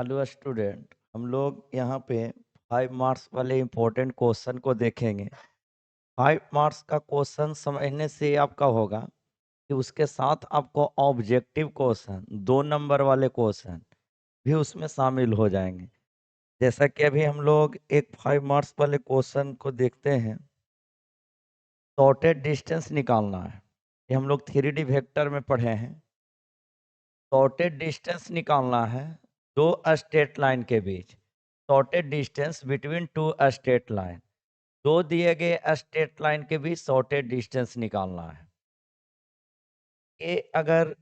Hello student, हम लोग यहाँ पे 5 मार्क्स वाले इम्पोर्टेंट क्वेश्चन को देखेंगे। 5 मार्क्स का क्वेश्चन समझने से आपका होगा कि उसके साथ आपको ऑब्जेक्टिव क्वेश्चन 2 नंबर वाले क्वेश्चन भी उसमें शामिल हो जाएंगे। जैसा कि अभी हम लोग एक 5 मार्क्स वाले क्वेश्चन को देखते हैं। शॉर्टेड डिस्टेंस निकालना है। ये हम लोग 3D वेक्टर में पढ़े हैं। शॉर्टेड डिस्टेंस निकालना है दो स्ट्रेट लाइन के बीच। Shortest distance between two straight line. दो दिए गए स्ट्रेट लाइन के बीच शॉर्टेड डिस्टेंस निकालना है। ये अगर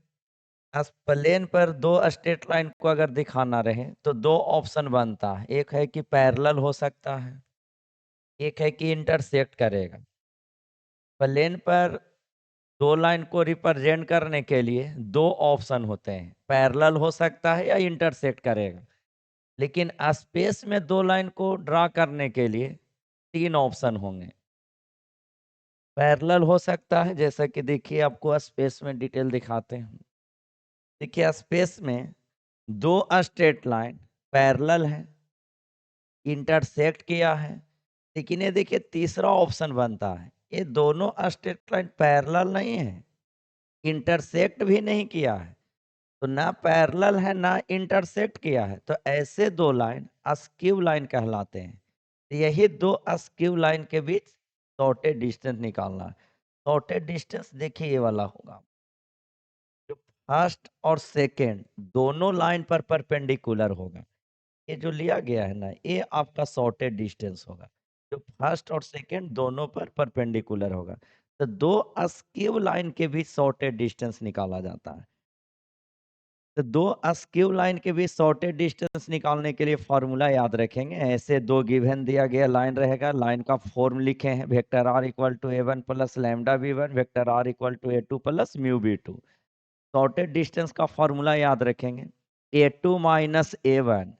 प्लेन पर दो स्ट्रेट लाइन को अगर दिखाना रहे तो दो ऑप्शन बनता है। एक है कि पैरेलल हो सकता है, एक है कि इंटरसेक्ट करेगा। प्लेन पर दो लाइन को रिप्रेजेंट करने के लिए दो ऑप्शन होते हैं, पैरेलल हो सकता है या इंटरसेक्ट करेगा। लेकिन स्पेस में दो लाइन को ड्रा करने के लिए तीन ऑप्शन होंगे। पैरेलल हो सकता है, जैसा कि देखिए आपको स्पेस में डिटेल दिखाते हैं। देखिए स्पेस में दो स्ट्रेट लाइन पैरेलल है, इंटरसेक्ट किया है। लेकिन ये देखिए तीसरा ऑप्शन बनता है, ये दोनों स्ट्रेट लाइन पैरेलल नहीं है, इंटरसेक्ट भी नहीं किया है। तो ना पैरेलल है ना इंटरसेक्ट किया है, तो ऐसे दो लाइन अस्क्यू लाइन कहलाते हैं। तो यही दो अस्क्यू लाइन के बीच शॉर्टेड डिस्टेंस निकालना है। शॉर्टेड डिस्टेंस देखिए ये वाला होगा, जो फर्स्ट और सेकेंड दोनों लाइन पर परपेंडिकुलर होगा। ये जो लिया गया है ना, ये आपका शॉर्टेड डिस्टेंस होगा, जो फर्स्ट और सेकेंड दोनों पर परपेंडिकुलर होगा। तो दो अस्क्यू लाइन के बीच शॉर्टेड डिस्टेंस निकाला जाता है। तो दो अस्क्यू लाइन के बीच शॉर्टेड डिस्टेंस निकालने के लिए फॉर्मूला याद रखेंगे। ऐसे दो गिवन दिया गया लाइन रहेगा, लाइन का फॉर्म लिखे हैं, vector R equal to A one plus lambda B one, vector R equal to A two plus mu B two. Shortest distance का फॉर्मूला याद रखेंगे, A two minus A one,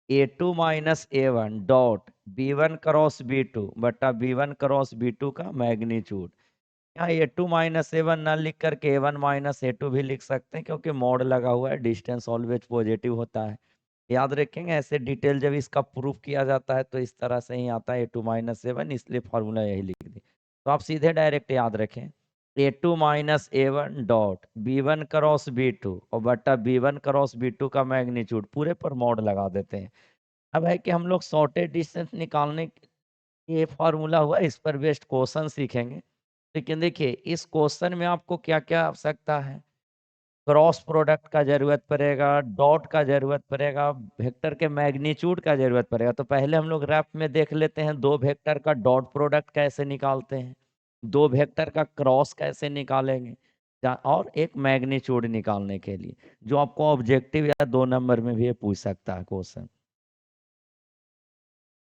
A two minus A one dot B one cross B two बटा B one cross बी2 का magnitude. यहाँ A2 minus A1 ना लिख करके A1 minus A2 भी लिख सकते हैं, क्योंकि मॉड लगा हुआ है, डिस्टेंस ऑलवेज पॉजिटिव होता है। याद रखेंगे, ऐसे डिटेल जब इसका प्रूफ किया जाता है तो इस तरह से ही आता है ए2 माइनस ए1, इसलिए फॉर्मूला यही लिख दी। तो आप सीधे डायरेक्ट याद रखें, A two minus A one dot B one cross B two और बटा बी1 क्रॉस बी2 का मैग्नीट्यूड, पूरे पर मॉड लगा देते हैं। अब है कि हम लोग शॉर्टेड डिस्टेंस निकालने ये फॉर्मूला हुआ, इस पर बेस्ड क्वेश्चन सीखेंगे। लेकिन देखिए इस क्वेश्चन में आपको क्या क्या आवश्यकता है, क्रॉस प्रोडक्ट का जरूरत पड़ेगा, डॉट का जरूरत पड़ेगा, वेक्टर के मैग्नीट्यूड का जरूरत पड़ेगा। तो पहले हम लोग रैप में देख लेते हैं, दो वेक्टर का डॉट प्रोडक्ट कैसे निकालते हैं, दो वेक्टर का क्रॉस कैसे निकालेंगे, और एक मैग्नीट्यूड निकालने के लिए, जो आपको ऑब्जेक्टिव या 2 नंबर में भी ये पूछ सकता है क्वेश्चन।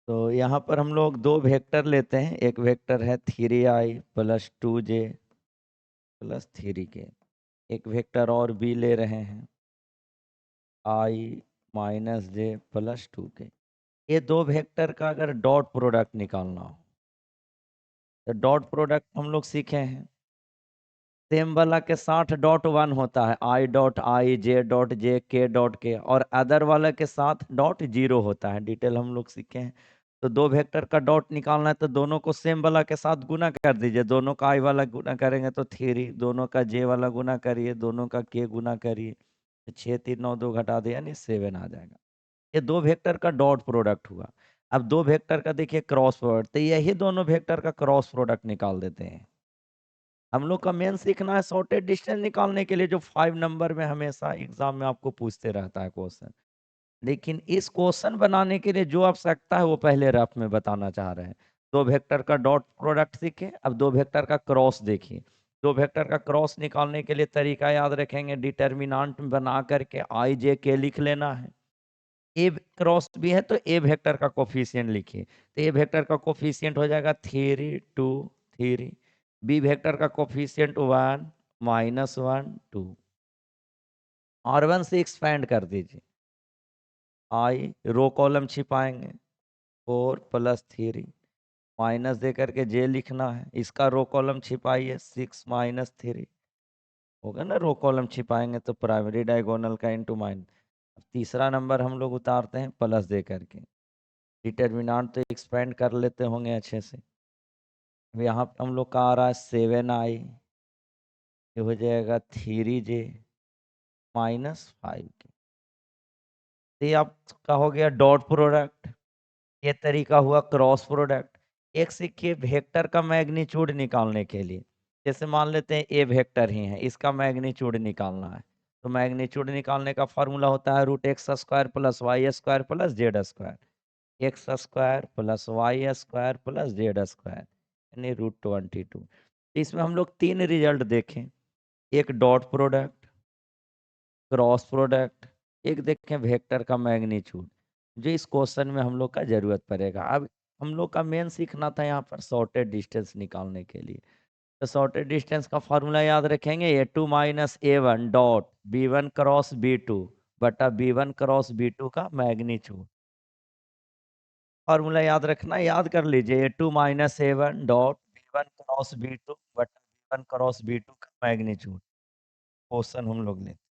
तो यहाँ पर हम लोग दो वेक्टर लेते हैं। एक वेक्टर है 3i plus 2j plus 3k। एक वेक्टर और भी ले रहे हैं i minus J plus 2k। ये दो वेक्टर का अगर डॉट प्रोडक्ट निकालना हो तो डॉट प्रोडक्ट हम लोग सीखे हैं, सेम वाला के साथ डॉट वन होता है, I dot I, J dot J, के डॉट के, और अदर वाला के साथ डॉट जीरो होता है। डिटेल हम लोग सीखे हैं। तो दो वेक्टर का डॉट निकालना है तो दोनों को सेम वाला के साथ गुना कर दीजिए। दोनों का आई वाला गुना करेंगे तो 3, दोनों का जे वाला गुना करिए, दोनों का के गुना करिए, तो 6 3 9 2 घटा दिया, यानी 7 आ जाएगा। ये दो वेक्टर का डॉट प्रोडक्ट हुआ। अब दो वेक्टर का देखिए क्रॉस प्रोडक्ट, तो यही दोनों वेक्टर का क्रॉस प्रोडक्ट निकाल देते हैं। हम लोग का मेन सीखना है शॉर्टेड डिस्टेंस निकालने के लिए, जो 5 नंबर में हमेशा एग्जाम में आपको पूछते रहता है क्वेश्चन। लेकिन इस क्वेश्चन बनाने के लिए जो आवश्यकता है वो पहले रफ में बताना चाह रहे हैं। दो वेक्टर का डॉट प्रोडक्ट सीखे, अब दो वेक्टर का क्रॉस देखिए। दो वेक्टर का क्रॉस निकालने के लिए तरीका याद रखेंगे, डिटर्मिनेंट बना करके आई जे के लिख लेना है। ए क्रॉस भी है तो ए वेक्टर का कोफिशिएंट लिखिए, तो ए वेक्टर का कोफिशिएंट हो जाएगा 3 2 3। बी वेक्टर का कोफिशिएंट 1 माइनस 1 2। R1 से एक्सपैंड कर दीजिए, आई रो कॉलम छिपाएंगे 4 प्लस 3 माइनस दे करके जे लिखना है, इसका रो कॉलम छिपाइए 6 माइनस 3 होगा ना, रो कॉलम छिपाएंगे तो प्राइमरी डायगोनल का इंटू माइनस। तीसरा नंबर हम लोग उतारते हैं प्लस दे करके। डिटर्मिनांट तो एक्सपेंड कर लेते होंगे अच्छे से। अब यहाँ पे हम लोग का आ रहा है 7i, ये हो जाएगा 3j -5k। ये आपका हो गया डॉट प्रोडक्ट। ये तरीका हुआ क्रॉस प्रोडक्ट। एक सीखिए वेक्टर का मैग्नीट्यूड निकालने के लिए, जैसे मान लेते हैं ए वेक्टर ही है, इसका मैग्नीट्यूड निकालना है। तो मैग्नीट्यूड निकालने का फॉर्मूला होता है √x² + y² + z²। x² + y² + z² यानी √22। इसमें हम लोग 3 रिजल्ट देखें, एक डॉट प्रोडक्ट, क्रॉस प्रोडक्ट, एक देखें वेक्टर का मैग्नीट्यूड, जो इस क्वेश्चन में हम लोग का जरूरत पड़ेगा। अब हम लोग का मेन सीखना था यहाँ पर शॉर्टेड डिस्टेंस निकालने के लिए। तो शॉर्टेड डिस्टेंस का फॉर्मूला याद रखेंगे, a2 - a1 dot b1 cross b2 बटा b1 क्रॉस b2 का मैग्नीट्यूड। फॉर्मूला याद रखना, याद कर लीजिए, a2 - a1 dot b1 cross b2 बटा b1 क्रॉस b2 का मैग्नीट्यूड। क्वेश्चन हम लोग लेते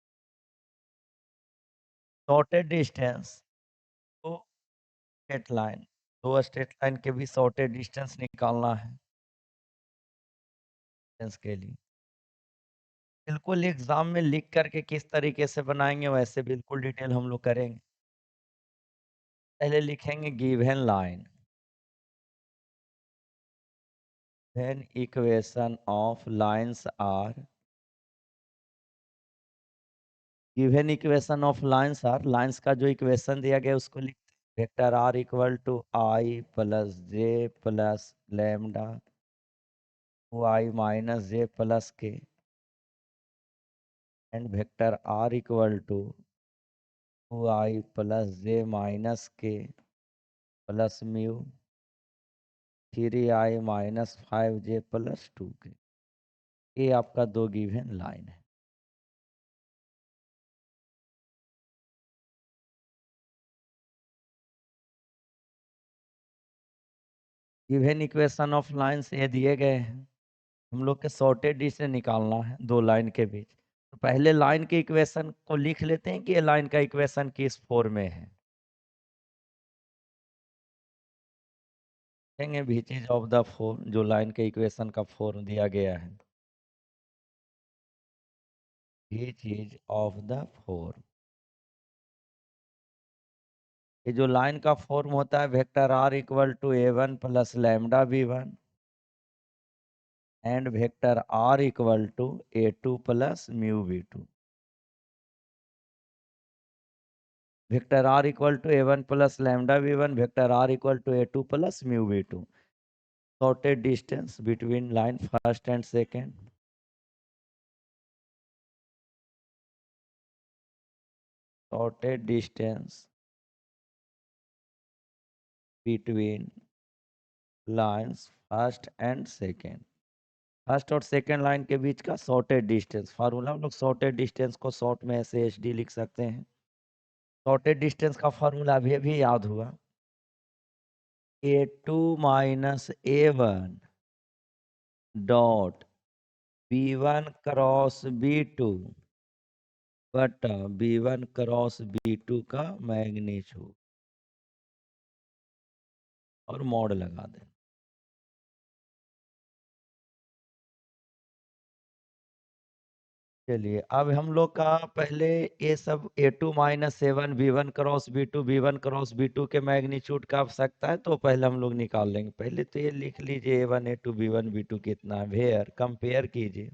शॉर्टेड डिस्टेंस तो स्ट्रेट लाइन, दो स्ट्रेट लाइन के भी शॉर्टेड डिस्टेंस निकालना है डिस्टेंस के लिए। बिल्कुल एग्जाम में लिख करके किस तरीके से बनाएंगे वैसे बिल्कुल डिटेल हम लोग करेंगे। पहले लिखेंगे given line, then equation of lines are, given equation of lines are, lines का जो इक्वेशन दिया गया उसको लिखते हैं vector r = i + j + lambda y - j + k and vector r = y + j - k + mu 3i - 5j + 2k। ये आपका दो गिवन लाइन है। गिवन इक्वेशन ऑफ लाइंस ये दिए गए हैं, हम लोग के शॉर्टेड डिस्टेंस निकालना है दो लाइन के बीच। तो पहले लाइन के इक्वेशन को लिख लेते हैं कि ये लाइन का इक्वेशन किस फॉर्म में है। देखेंगे विच इज ऑफ द फॉर्म, जो लाइन के इक्वेशन का फॉर्म दिया गया है, which is of the form. ये जो लाइन का फॉर्म होता है vector r = a1 + lambda b1 and vector r = a2 + mu b2। Vector r = a1 + lambda b1, vector r = a2 + mu b2। Shortest distance between line first and second, shorted distance between lines first and second, first और second line के बीच का shorted distance. Formula हम लोग shorted distance को short में ऐसे H D लिख सकते हैं। शॉर्टेड डिस्टेंस का फार्मूला भी याद हुआ, a2 - a1 dot b1 cross b2 बटा b1 क्रॉस b2 का मैग्नीट्यूड और मॉड लगा दें। चलिए अब हम लोग का पहले ये सब a2 - a1 b1 cross b2 b1 cross b2 के मैग्नीट्यूड का आवश्यकता है, तो पहले हम लोग निकाल लेंगे। पहले तो ये लिख लीजिए a1 a2 b1 b2 कितना है, वेयर कंपेयर कीजिए।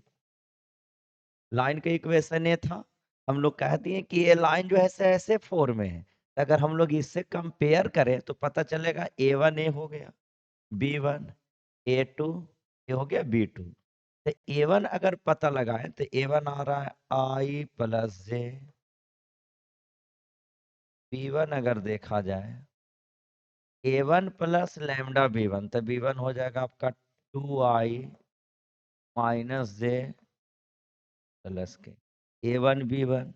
लाइन के इक्वेशन ये था, हम लोग कहते हैं कि ये लाइन जो है ऐसे ऐसे फॉर्म में है, अगर हम लोग इससे कंपेयर करें तो पता चलेगा a1 a हो गया, b1 a2 ये हो गया b2। तो a1 अगर पता लगाएं तो a1 आ रहा है i + j, b1 अगर देखा जाए a1 + लैम्डा b1, तो b1 हो जाएगा आपका 2i - j + k। a1 b1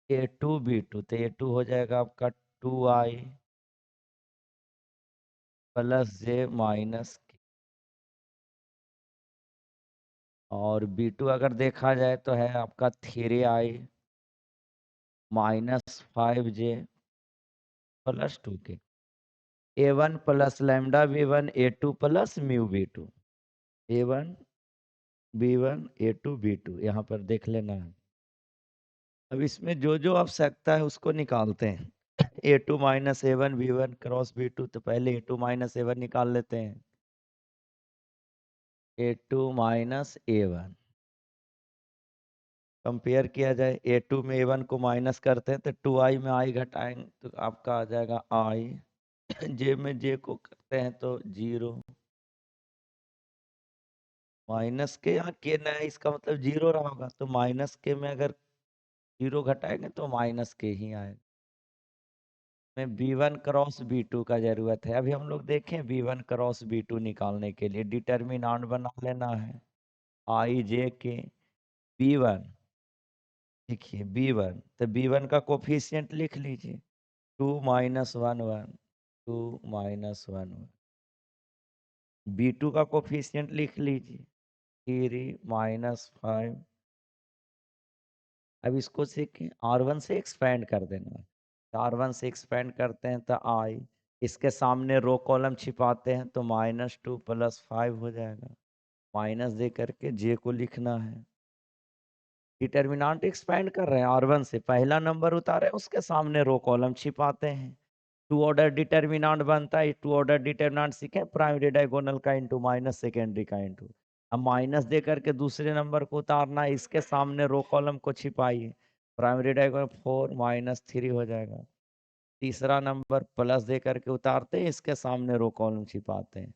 a2 b2, तो a2 हो जाएगा आपका 2i + j - k, और b2 अगर देखा जाए तो है आपका 3i -5j plus 2k a1 plus lambda v1 a2 plus mu v2 a1 b1 a2 b2 यहाँ पर देख लेना है। अब इसमें जो जो आवश्यकता है उसको निकालते हैं। a2 minus a1 b1 cross b2 तो पहले a2 माइनस a1 निकाल लेते हैं। a2 माइनस a1 कंपेयर किया जाए, a2 में a1 को माइनस करते हैं तो 2i में i घटाएंगे तो आपका आ जाएगा i j में j को करते हैं तो 0 माइनस के यहाँ के ना है, इसका मतलब 0 रहा होगा तो माइनस के में अगर 0 घटाएंगे तो माइनस के ही आएगा। में b1 क्रॉस b2 का जरूरत है। अभी हम लोग देखें b1 क्रॉस b2 निकालने के लिए डिटर्मिनेंट बना लेना है i j के b1। देखिए b1 तो b1 का कोफिशिएंट लिख लीजिए 2 माइनस 1 1 2 माइनस 1 1 b2 का कोफिशिएंट लिख लीजिए 3 माइनस 5। अब इसको सीखें r1 से एक्सपेंड कर देना है। r1 से एक्सपेंड करते हैं तो i इसके सामने रो कॉलम छिपाते हैं तो -2 प्लस 5 हो जाएगा। माइनस दे करके j को लिखना है। डिटर्मिनेंट एक्सपेंड कर रहे हैं r1 से पहला नंबर उतारे उसके सामने रो कॉलम छिपाते हैं। टू ऑर्डर डिटर्मिनेंट बनता है। टू ऑर्डर डिटर्मिनेंट सीखे प्राइमरी डायगोनल का इंटू माइनस सेकेंडरी का इंटू। अब माइनस दे करके दूसरे नंबर को उतारना है, इसके सामने रो कॉलम को छिपाइए। प्राइमरी डायगोनल 4 माइनस 3 हो जाएगा। तीसरा नंबर प्लस दे करके उतारते हैं, इसके सामने रो कॉलम छिपाते हैं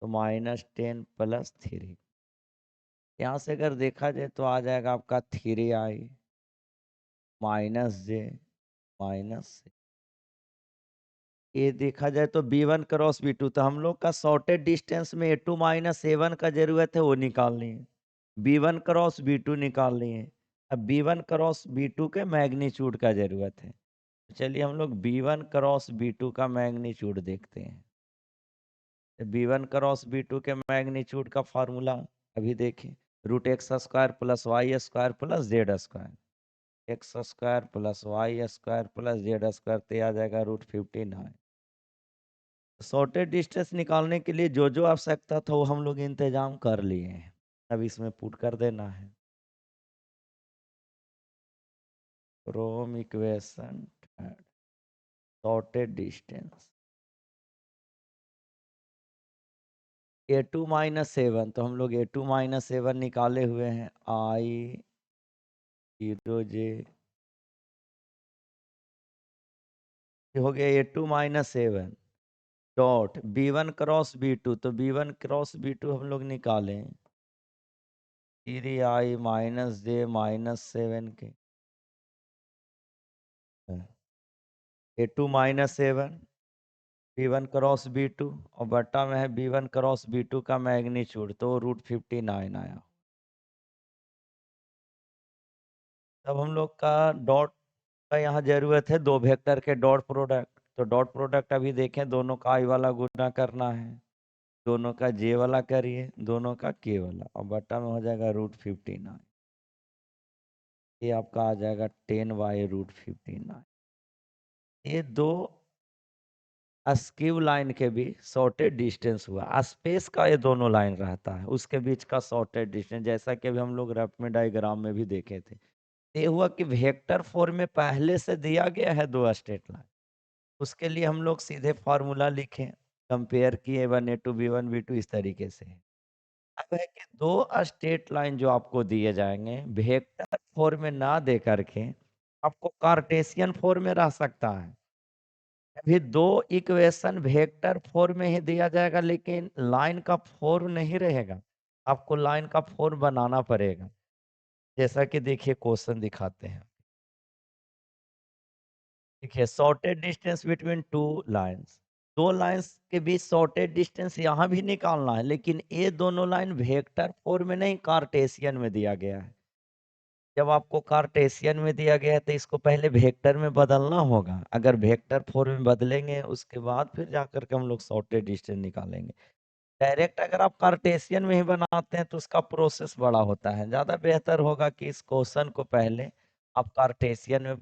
तो -10 प्लस 3। यहाँ से अगर देखा जाए तो आ जाएगा आपका 3i माइनस j माइनस। ये देखा जाए तो b1 क्रॉस b2 तो हम लोग का शॉर्टेड डिस्टेंस में a2 माइनस a1 का जरूरत है वो निकालनी है। b1 क्रॉस b2 निकालनी है। अब b1 क्रॉस b2 के मैग्नीट्यूड का जरूरत है। तो चलिए हम लोग b1 क्रॉस b2 का मैग्नीट्यूड देखते हैं। b1 क्रॉस b2 के मैग्नीट्यूड का फार्मूला अभी देखें √x² plus Y square plus Z square. x² plus Y square plus Z square तो आ जाएगा √59। शॉर्टेज डिस्टेंस निकालने के लिए जो जो आवश्यकता था वो हम लोग इंतजाम कर लिए हैं। अब इसमें पुट कर देना है from equation shortage distance a2 minus 7 तो हम लोग a2 माइनस 7 निकाले हुए हैं i 0j हो गया a2 minus 7 dot b1 cross b2 तो b1 क्रॉस b2 हम लोग निकालें 3i माइनस j माइनस 7 के a2 minus 7 b1 cross b2 और बट्टा में है b1 क्रॉस b2 का मैग्नीट्यूड तो √59 आया। तब हम लोग का डॉट का यहाँ जरूरत है दो वेक्टर के डॉट प्रोडक्ट। तो डॉट प्रोडक्ट अभी देखें दोनों का i वाला गुना करना है, दोनों का j वाला करिए, दोनों का k वाला और बट्टा में हो जाएगा √59। ये आपका आ जाएगा 10/√59। ये दो अस्कीव लाइन के बीच शॉर्टेड डिस्टेंस हुआ। स्पेस का ये दोनों लाइन रहता है उसके बीच का शॉर्टेड डिस्टेंस जैसा कि अभी हम लोग रफ में डायग्राम में भी देखे थे। ये हुआ कि वेक्टर फॉर्म में पहले से दिया गया है दो स्ट्रेट लाइन, उसके लिए हम लोग सीधे फार्मूला लिखें कंपेयर किए a1 a2 b1 b2 इस तरीके से। अब है कि दो स्ट्रेट लाइन जो आपको दिए जाएंगे वेक्टर फॉर्म में ना दे करके आपको कार्टेशियन फॉर्म में रह सकता है। अभी दो इक्वेशन वेक्टर फॉर्म में ही दिया जाएगा लेकिन लाइन का फॉर्म नहीं रहेगा, आपको लाइन का फॉर्म बनाना पड़ेगा। जैसा कि देखिए क्वेश्चन दिखाते हैं। देखिए shorted distance between two lines, दो लाइंस के बीच शॉर्टेड डिस्टेंस यहाँ भी निकालना है लेकिन ये दोनों लाइन वेक्टर फॉर्म में नहीं कार्टेशियन में दिया गया है। जब आपको कार्टेशियन में दिया गया है तो इसको पहले वेक्टर में बदलना होगा। अगर वेक्टर फॉर्म में बदलेंगे उसके बाद फिर जाकर के हम लोग शॉर्टेज डिस्टेंस निकालेंगे। डायरेक्ट अगर आप कार्टेशियन में ही बनाते हैं तो उसका प्रोसेस बड़ा होता है। ज़्यादा बेहतर होगा कि इस क्वेश्चन को पहले आप कार्टेशियन में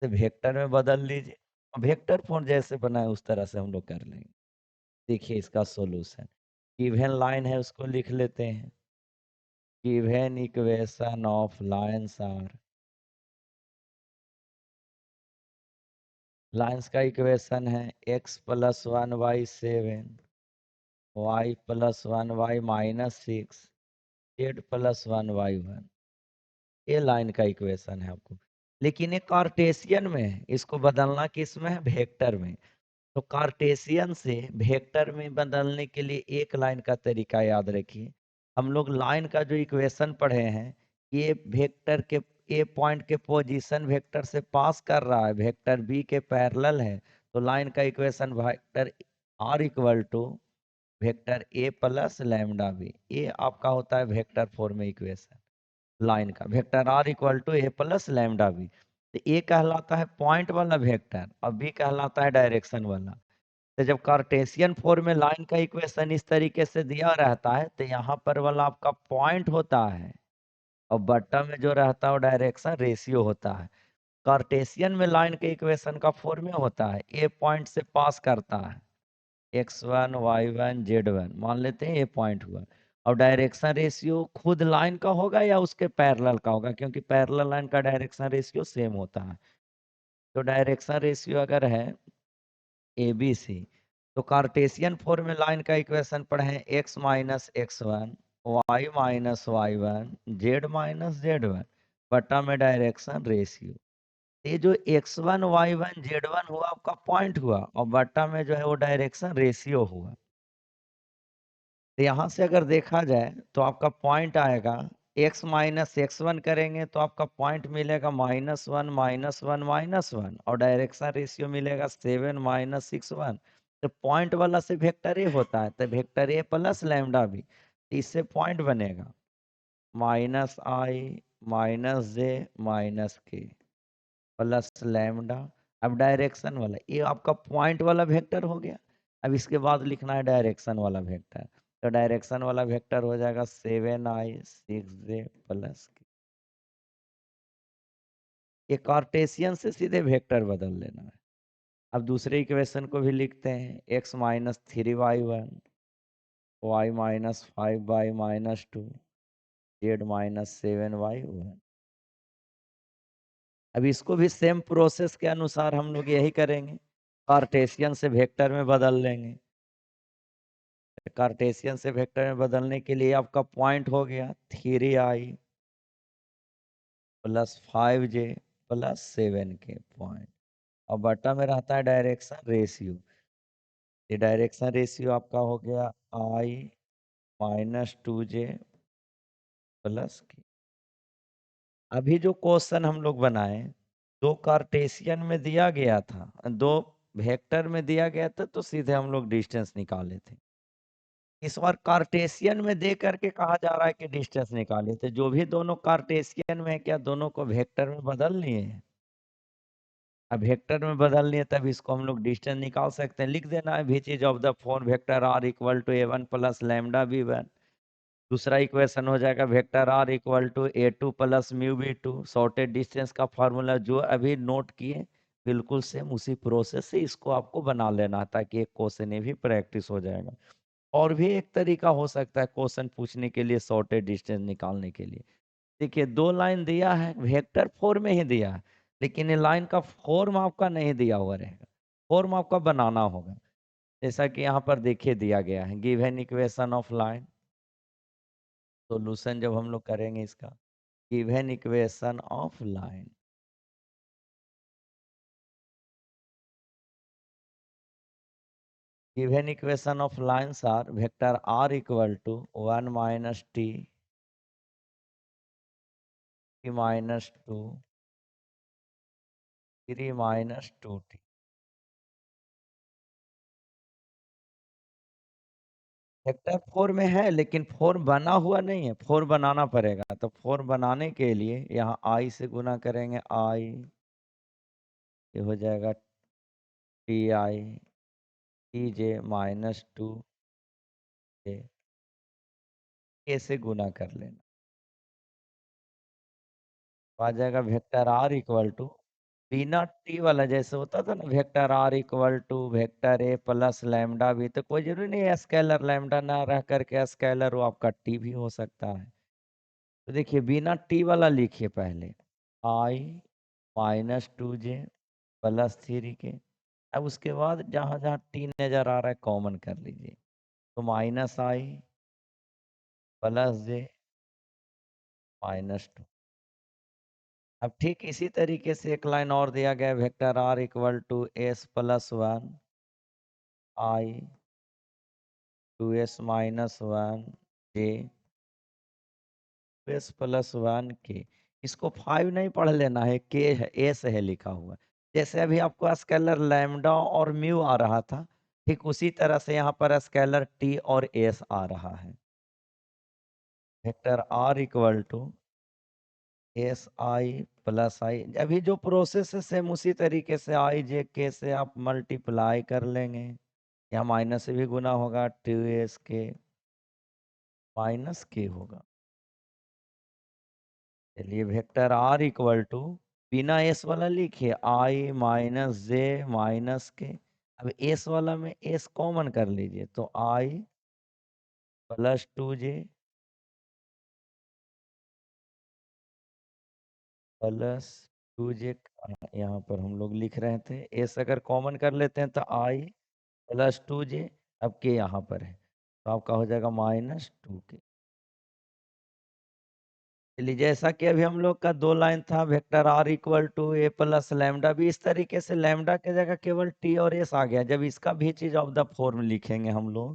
तो वेक्टर में बदल लीजिए। वेक्टर फॉर्म जैसे बना है उस तरह से हम लोग कर लेंगे। देखिए इसका सॉल्यूशन, गिवन लाइन है उसको लिख लेते हैं। Given equation of lines are, lines का इक्वेशन है x+1 y 7, y+1 y -6, z+1 y 1। ये लाइन का इक्वेशन है आपको, लेकिन ये कार्टेशियन में है, इसको बदलना किस में है, वेक्टर में। तो कार्टेशियन से वेक्टर में बदलने के लिए एक लाइन का तरीका याद रखिए। हम लोग लाइन का जो इक्वेशन पढ़े हैं, ये वेक्टर के ए पॉइंट के पोजीशन वेक्टर से पास कर रहा है, वेक्टर बी के पैरेलल है। तो लाइन का equation vector R equal to vector A plus lambda B, ये आपका होता है वेक्टर फॉर्म में इक्वेशन लाइन का। Vector R equal to A plus lambda B, तो ए कहलाता है पॉइंट वाला वेक्टर और बी कहलाता है डायरेक्शन वाला। तो जब कार्टेशियन फॉर्म में लाइन का इक्वेशन इस तरीके से दिया रहता है, तो यहाँ पर वाला आपका पॉइंट होता है और बट्टा में जो रहता है वो डायरेक्शन रेशियो होता है। कार्टेशियन में लाइन के इक्वेशन का फॉर्म में होता है, ए पॉइंट से पास करता है, x1 y1 z1 मान लेते हैं ये पॉइंट हुआ। और डायरेक्शन रेशियो खुद लाइन का होगा या उसके पैरेलल का होगा, क्योंकि पैरेलल लाइन का डायरेक्शन रेशियो सेम होता है। तो डायरेक्शन रेशियो अगर है ए बी सी, तो कार्टेशियन फॉर्म में लाइन का इक्वेशन पढ़े x-x1 y-y1 z-z1 बटा में डायरेक्शन रेशियो। ये जो x1 y1 z1 हुआ आपका पॉइंट हुआ और बटा में जो है वो डायरेक्शन रेशियो हुआ। तो यहाँ से अगर देखा जाए तो आपका पॉइंट आएगा, x-x1 करेंगे तो आपका पॉइंट मिलेगा -1 और डायरेक्शन रेशियो मिलेगा 7 - 6 1। तो पॉइंट वाला से वेक्टर ए होता है, तो वेक्टर ए प्लस लैम्डा भी, तो इससे पॉइंट बनेगा -i -j प्लस लैम्डा। अब डायरेक्शन वाला ये आपका पॉइंट वाला वेक्टर हो गया। अब इसके बाद लिखना है डायरेक्शन वाला वेक्टर, तो डायरेक्शन वाला वेक्टर हो जाएगा 7i 6j प्लस के। ये कार्टेशियन से सीधे वेक्टर बदल लेना है। अब दूसरे इक्वेशन को भी लिखते हैं, x-3y1 y-5y-2 z-7y1। अब इसको भी सेम प्रोसेस के अनुसार हम लोग यही करेंगे, कार्टेशियन से वेक्टर में बदल लेंगे। कार्टेशियन से वेक्टर में बदलने के लिए आपका पॉइंट हो गया 3i plus 5j plus 7k point, और बटा में रहता है डायरेक्शन रेशियो। ये डायरेक्शन रेशियो आपका हो गया i -2j प्लस k। अभी जो क्वेश्चन हम लोग बनाए, दो कार्टेशियन में दिया गया था, दो वेक्टर में दिया गया था, तो सीधे हम लोग डिस्टेंस निकाले थे। इस बार कार्टेशियन में दे करके कहा जा रहा है कि डिस्टेंस निकालिए, तो जो भी दोनों कार्टेशियन में है, क्या दोनों को वेक्टर में बदल लिए हैं? अब वेक्टर में बदल लिए तब इसको हम लोग डिस्टेंस निकाल सकते हैं। लिख देना है which is of the four vector R equal to a1 plus lambda b1। दूसरा इक्वेशन हो जाएगा vector R equal to a2 plus mu b2। Shortest distance का फॉर्मूला जो अभी नोट किए, बिल्कुल सेम उसी प्रोसेस से इसको आपको बना लेना है, ताकि एक क्वेश्चन ये भी प्रैक्टिस हो जाएगा। और भी एक तरीका हो सकता है क्वेश्चन पूछने के लिए, शॉर्टेज डिस्टेंस निकालने के लिए। देखिए दो लाइन दिया है, वेक्टर फॉर्म में ही दिया है, लेकिन ये लाइन का फॉर्म आपका नहीं दिया हुआ रहेगा, फॉर्म आपका बनाना होगा। जैसा कि यहाँ पर देखिए दिया गया है, given equation of line. Solution जब हम लोग करेंगे इसका, given equation of line, given equation of lines are vector R equal to 1 - t -2 3 -2t। Sector 4 में है, लेकिन 4 बना हुआ नहीं है, 4 बनाना पड़ेगा। तो 4 बनाने के लिए यहाँ आई से गुना करेंगे, आई ये हो जाएगा TI TJ -2 J, के से गुना कर लेना। तो आ जाएगा वेक्टर R इक्वल टू बिना टी वाला जैसे होता था ना, vector R equal to vector A plus lambda भी, तो कोई जरूरी नहीं है स्केलर लैम्डा ना रह करके स्केलर वो आपका टी भी हो सकता है। तो देखिए बिना टी वाला लिखिए पहले, आई -2j +3k। अब उसके बाद जहाँ जहाँ टी नजर आ रहा है कॉमन कर लीजिए, तो -i +j -2। अब ठीक इसी तरीके से एक लाइन और दिया गया, vector R equal to S plus one I two S -1 J S +1 के। इसको 5 नहीं पढ़ लेना है, के है, एस है लिखा हुआ। जैसे अभी आपको स्केलर लैम्डा और म्यू आ रहा था, ठीक उसी तरह से यहाँ पर स्केलर टी और एस आ रहा है। Vector R equal to S I plus I, अभी जो प्रोसेस है सेम उसी तरीके से आई जे के से आप मल्टीप्लाई कर लेंगे, यहाँ माइनस से भी गुना होगा, 2s के -k होगा। चलिए वेक्टर आर इक्वल टू, बिना एस वाला लिखिए, आई -j -k। अब एस वाला में एस कॉमन कर लीजिए, तो आई +2j +2j। यहाँ पर हम लोग लिख रहे थे, एस अगर कॉमन कर लेते हैं तो आई +2j। अब के यहाँ पर है तो आपका हो जाएगा -2k। चलिए जैसा कि अभी हम लोग का दो लाइन था, vector R equal to A plus lambda, भी इस तरीके से लैम्डा के जगह केवल टी और एस आ गया। जब इसका भी चीज ऑफ द फॉर्म लिखेंगे हम लोग,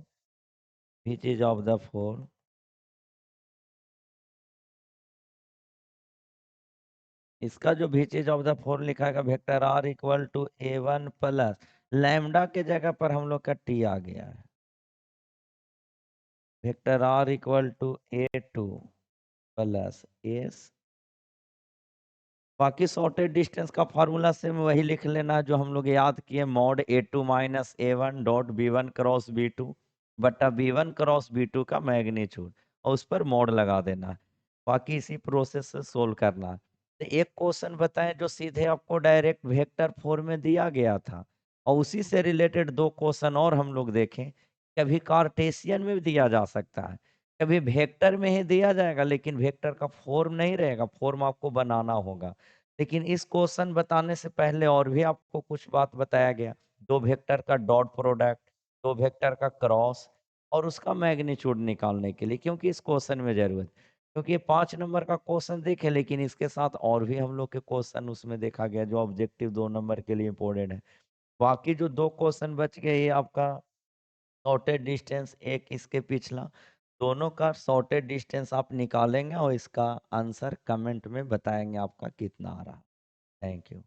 भी चीज ऑफ द फॉर्म, इसका जो भी चीज ऑफ द फॉर्म लिखा है, vector R equal to A 1 plus lambda के जगह पर हम लोग का टी आ गया है, vector R equal to A 2 plus S. बाकी शॉर्टेज डिस्टेंस का फार्मूला से वही लिख लेना जो हम लोग याद किए, mod A2 - A1 dot B1 cross B2 बटा B1 क्रॉस B2 का मैग्नीट्यूड, और उस पर मॉड लगा देना है। बाकी इसी प्रोसेस से सोल्व करना है। तो एक क्वेश्चन बताएं जो सीधे आपको डायरेक्ट वेक्टर फॉर्म में दिया गया था, और उसी से रिलेटेड दो क्वेश्चन और हम लोग देखें। कभी कार्टेशियन में भी दिया जा सकता है, कभी वेक्टर में ही दिया जाएगा, लेकिन वेक्टर का फॉर्म नहीं रहेगा, फॉर्म आपको बनाना होगा। लेकिन इस क्वेश्चन बताने से पहले और भी आपको कुछ बात बताया गया, दो वेक्टर का डॉट प्रोडक्ट, दो वेक्टर का क्रॉस, और उसका मैग्नीट्यूड निकालने के लिए, क्योंकि इस क्वेश्चन में जरूरत, क्योंकि ये 5 नंबर का क्वेश्चन देखे, लेकिन इसके साथ और भी हम लोग के क्वेश्चन उसमें देखा गया जो ऑब्जेक्टिव 2 नंबर के लिए इंपॉर्टेंट है। बाकी जो दो क्वेश्चन बच गए, ये आपका शॉर्टेड डिस्टेंस, एक इसके पिछला, दोनों का शॉर्टेड डिस्टेंस आप निकालेंगे और इसका आंसर कमेंट में बताएंगे आपका कितना आ रहा है। Thank you.